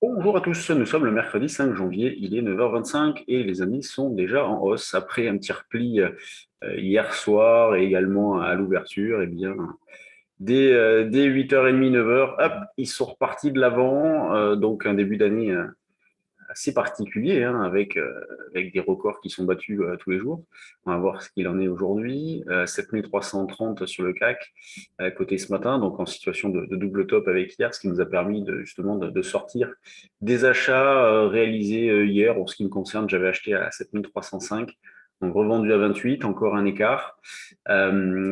Bonjour à tous, nous sommes le mercredi 5 janvier, il est 9h25 et les indices sont déjà en hausse après un petit repli hier soir et également à l'ouverture. Eh bien, dès 8h30, 9h, hop, ils sont repartis de l'avant, donc un début d'année assez particulier, hein, avec des records qui sont battus tous les jours. On va voir ce qu'il en est aujourd'hui. 7330 sur le CAC, côté ce matin, donc en situation de double top avec hier, ce qui nous a permis justement de sortir des achats réalisés hier. En ce qui me concerne, j'avais acheté à 7305, donc revendu à 28, encore un écart.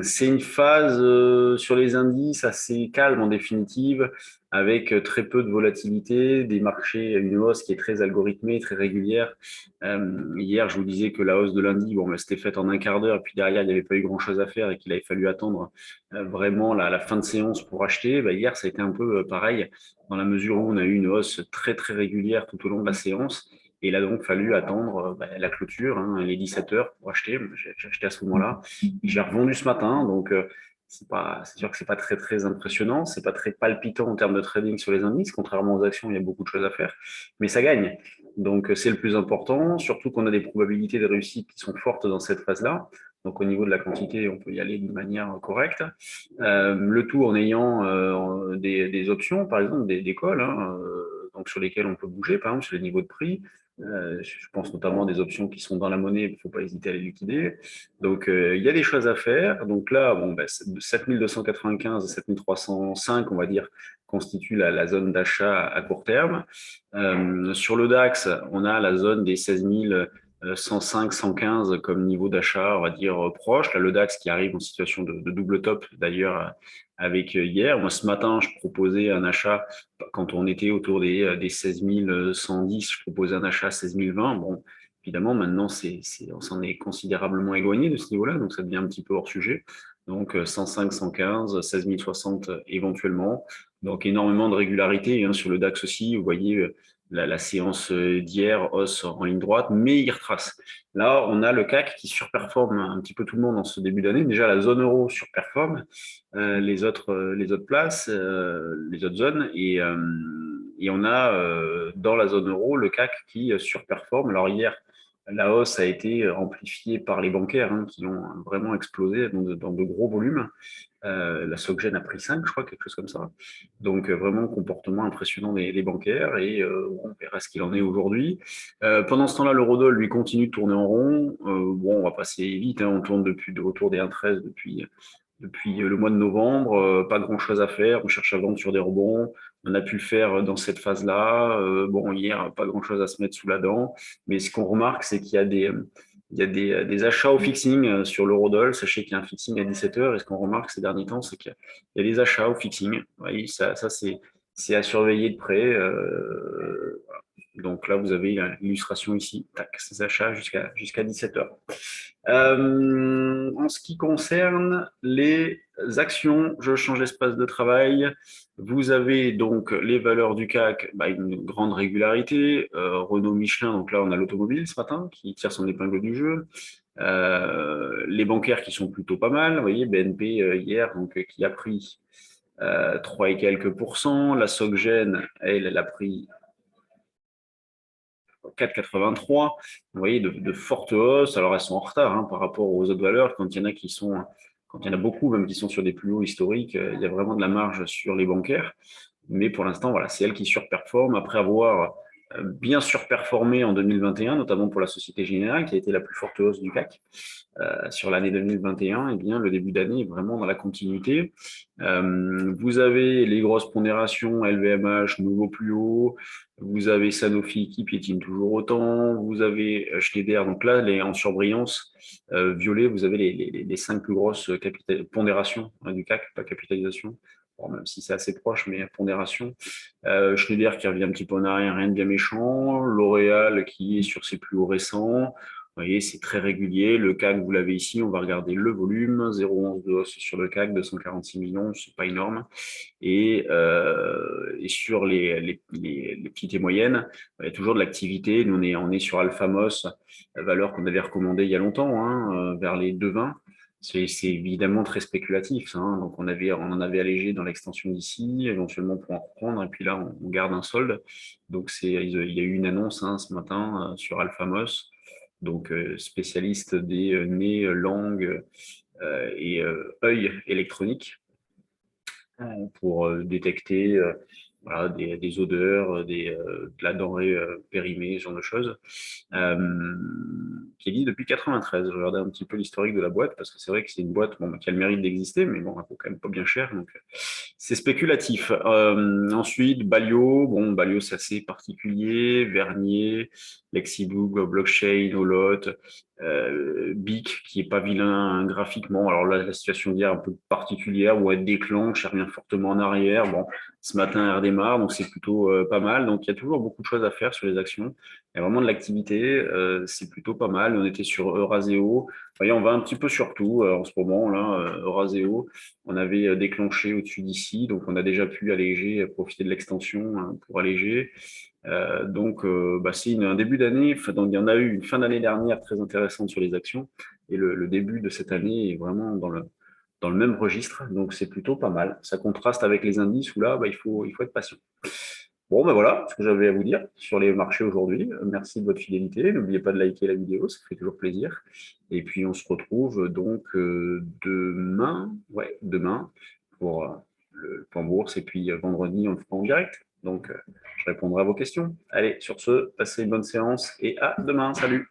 C'est une phase sur les indices assez calme en définitive, avec très peu de volatilité, des marchés, une hausse qui est très algorithmée, très régulière. Hier, je vous disais que la hausse de lundi, bon, c'était faite en un quart d'heure, et puis derrière, il n'y avait pas eu grand-chose à faire et qu'il avait fallu attendre vraiment la fin de séance pour acheter. Hier, ça a été un peu pareil, dans la mesure où on a eu une hausse très, très régulière tout au long de la séance. Et il a donc fallu attendre la clôture, hein, les 17 heures pour acheter. J'ai acheté à ce moment-là. J'ai revendu ce matin, donc c'est sûr que c'est pas très très impressionnant, c'est pas très palpitant en termes de trading sur les indices. Contrairement aux actions, il y a beaucoup de choses à faire, mais ça gagne. Donc c'est le plus important, surtout qu'on a des probabilités de réussite qui sont fortes dans cette phase-là. Donc au niveau de la quantité, on peut y aller de manière correcte. Le tout en ayant des options, par exemple des calls, hein, donc sur lesquelles on peut bouger, par exemple sur les niveaux de prix. Je pense notamment des options qui sont dans la monnaie, il ne faut pas hésiter à les liquider. Donc, il y a des choses à faire. Donc là, bon, 7295 et 7305, on va dire, constituent la zone d'achat à court terme. Sur le DAX, on a la zone des 16 105, 115 comme niveau d'achat, on va dire, proche. Là, le DAX qui arrive en situation de double top, d'ailleurs, avec hier. Moi, ce matin, je proposais un achat, quand on était autour des 16 110, je proposais un achat à 16 020. Bon, évidemment, maintenant, on s'en est considérablement éloigné de ce niveau-là, donc ça devient un petit peu hors sujet. Donc 105, 115, 16 060 éventuellement. Donc énormément de régularité hein, sur le DAX aussi. Vous voyez la séance d'hier, hausse en ligne droite, mais il retrace. Là, on a le CAC qui surperforme un petit peu tout le monde en ce début d'année. Déjà, la zone euro surperforme les autres places, les autres zones, et on a dans la zone euro le CAC qui surperforme. Alors hier, la hausse a été amplifiée par les bancaires hein, qui ont vraiment explosé dans de gros volumes. La SocGen a pris 5, je crois, quelque chose comme ça. Donc vraiment comportement impressionnant des bancaires et on verra ce qu'il en est aujourd'hui. Pendant ce temps-là, l'eurodoll lui continue de tourner en rond. Bon, on va passer vite, hein, on tourne autour des 1,13 depuis le mois de novembre. Pas grand-chose à faire. On cherche à vendre sur des rebonds. On a pu le faire dans cette phase-là. Bon, hier, pas grand-chose à se mettre sous la dent. Mais ce qu'on remarque, c'est qu'il y a des achats au fixing sur l'eurodoll. Sachez qu'il y a un fixing à 17 heures. Et ce qu'on remarque ces derniers temps, c'est qu'il y a des achats au fixing. Vous voyez, ça c'est à surveiller de près. Voilà. Donc là, vous avez l'illustration ici. Tac, ces achats jusqu'à 17 heures. En ce qui concerne les actions, je change l'espace de travail. Vous avez donc les valeurs du CAC, une grande régularité. Renault, Michelin, donc là on a l'automobile ce matin qui tire son épingle du jeu. Les bancaires qui sont plutôt pas mal. Vous voyez, BNP hier donc, qui a pris 3 et quelques pourcents. La SocGen, elle a pris 4,83. Vous voyez, de fortes hausses. Alors, elles sont en retard hein, par rapport aux autres valeurs. Quand il y en a beaucoup, même qui sont sur des plus hauts historiques, il y a vraiment de la marge sur les bancaires. Mais pour l'instant, voilà, c'est elles qui surperforment après avoir bien surperformé en 2021, notamment pour la Société Générale, qui a été la plus forte hausse du CAC sur l'année 2021. Eh bien, le début d'année est vraiment dans la continuité. Vous avez les grosses pondérations, LVMH, nouveau plus haut. Vous avez Sanofi qui piétine toujours autant. Vous avez Schneider, donc là, en surbrillance, violet, vous avez les 5 plus grosses pondérations hein, du CAC, pas capitalisation. Bon, même si c'est assez proche, mais pondération. Schneider qui revient un petit peu en arrière, rien de bien méchant. L'Oréal qui est sur ses plus hauts récents. Vous voyez, c'est très régulier. Le CAC, vous l'avez ici, on va regarder le volume. 0,11 de hausse sur le CAC, 246 millions, c'est pas énorme. Et sur les petites et moyennes, il y a toujours de l'activité. Nous, on est sur Alphamos, la valeur qu'on avait recommandée il y a longtemps, hein, vers les 2,20. C'est évidemment très spéculatif, ça, hein. Donc, on en avait allégé dans l'extension d'ici, éventuellement pour en reprendre, et puis là, on garde un solde. Donc, il y a eu une annonce hein, ce matin sur Alphamos, donc spécialiste des nez, langues et œil électroniques pour détecter voilà, des odeurs, de la denrée périmée, ce genre de choses, qui est dit depuis 93. Je regardais un petit peu l'historique de la boîte, parce que c'est vrai que c'est une boîte bon, qui a le mérite d'exister, mais bon, elle vaut quand même pas bien cher, donc c'est spéculatif. Ensuite, Balio, bon, Balio c'est assez particulier, Vernier, Lexibook, Blockchain, Olot, Bic qui est pas vilain graphiquement. Alors là, la situation d'hier est un peu particulière où elle déclenche, elle revient fortement en arrière. Bon, ce matin, elle redémarre, donc c'est plutôt pas mal. Donc il y a toujours beaucoup de choses à faire sur les actions. Il y a vraiment de l'activité, c'est plutôt pas mal. On était sur Euraseo. Vous voyez, on va un petit peu sur tout en ce moment là. Euraseo, on avait déclenché au-dessus d'ici, donc on a déjà pu alléger, profiter de l'extension hein, pour alléger. Donc, c'est un début d'année. Enfin, donc, il y en a eu une fin d'année dernière très intéressante sur les actions, et le début de cette année est vraiment dans le même registre. Donc, c'est plutôt pas mal. Ça contraste avec les indices où là, il faut être patient. Bon, ben voilà ce que j'avais à vous dire sur les marchés aujourd'hui. Merci de votre fidélité. N'oubliez pas de liker la vidéo, ça fait toujours plaisir. Et puis, on se retrouve donc demain, ouais, demain pour le point bourse. Et puis, vendredi, on le fera en direct. Donc, je répondrai à vos questions. Allez, sur ce, passez une bonne séance et à demain. Salut!